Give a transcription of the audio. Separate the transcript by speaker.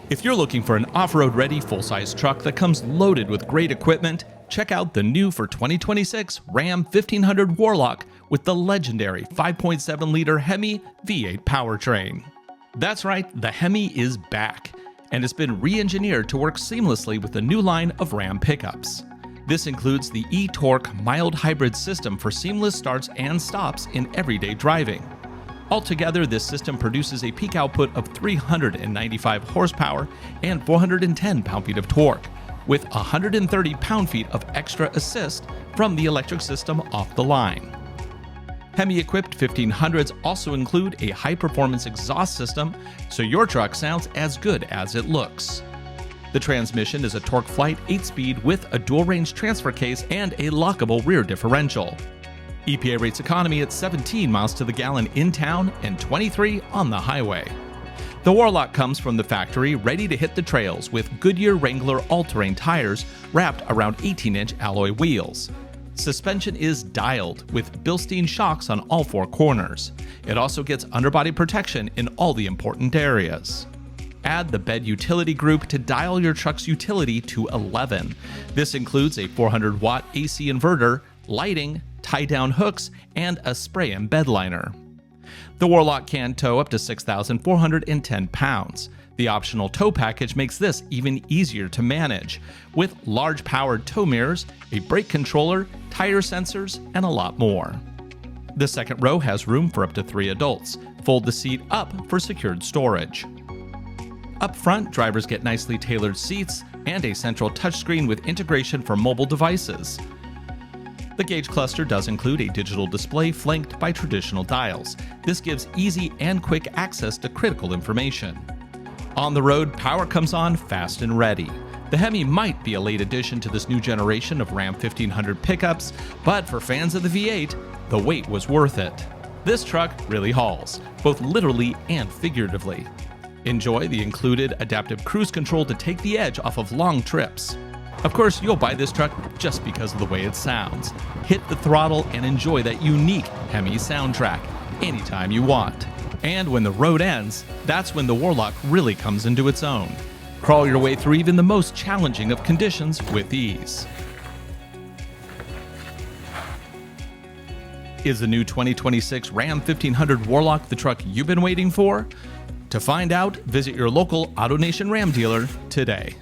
Speaker 1: If you're looking for an off-road ready full-size truck that comes loaded with great equipment, check out the new for 2026 Ram 1500 Warlock with the legendary 5.7-liter HEMI V8 powertrain. That's right, the HEMI is back, and it's been re-engineered to work seamlessly with the new line of Ram pickups. This includes the e-Torque mild hybrid system for seamless starts and stops in everyday driving. Altogether, this system produces a peak output of 395 horsepower and 410 pound-feet of torque, with 130 pound-feet of extra assist from the electric system off the line. HEMI-equipped 1500s also include a high-performance exhaust system, so your truck sounds as good as it looks. The transmission is a TorqueFlite 8-speed with a dual-range transfer case and a lockable rear differential. EPA rates economy at 17 miles to the gallon in town and 23 on the highway. The Warlock comes from the factory ready to hit the trails with Goodyear Wrangler all-terrain tires wrapped around 18-inch alloy wheels. Suspension is dialed with Bilstein shocks on all four corners. It also gets underbody protection in all the important areas. Add the bed utility group to dial your truck's utility to 11. This includes a 400-watt AC inverter, lighting, tie-down hooks, and a spray-in bed liner. The Warlock can tow up to 6,410 pounds. The optional tow package makes this even easier to manage, with large powered tow mirrors, a brake controller, tire sensors, and a lot more. The second row has room for up to 3 adults. Fold the seat up for secured storage. Up front, drivers get nicely tailored seats and a central touchscreen with integration for mobile devices. The gauge cluster does include a digital display flanked by traditional dials. This gives easy and quick access to critical information. On the road, power comes on fast and ready. The HEMI might be a late addition to this new generation of Ram 1500 pickups, but for fans of the V8, the wait was worth it. This truck really hauls, both literally and figuratively. Enjoy the included adaptive cruise control to take the edge off of long trips. Of course, you'll buy this truck just because of the way it sounds. Hit the throttle and enjoy that unique HEMI soundtrack anytime you want. And when the road ends, that's when the Warlock really comes into its own. Crawl your way through even the most challenging of conditions with ease. Is the new 2026 Ram 1500 Warlock the truck you've been waiting for? To find out, visit your local AutoNation Ram dealer today.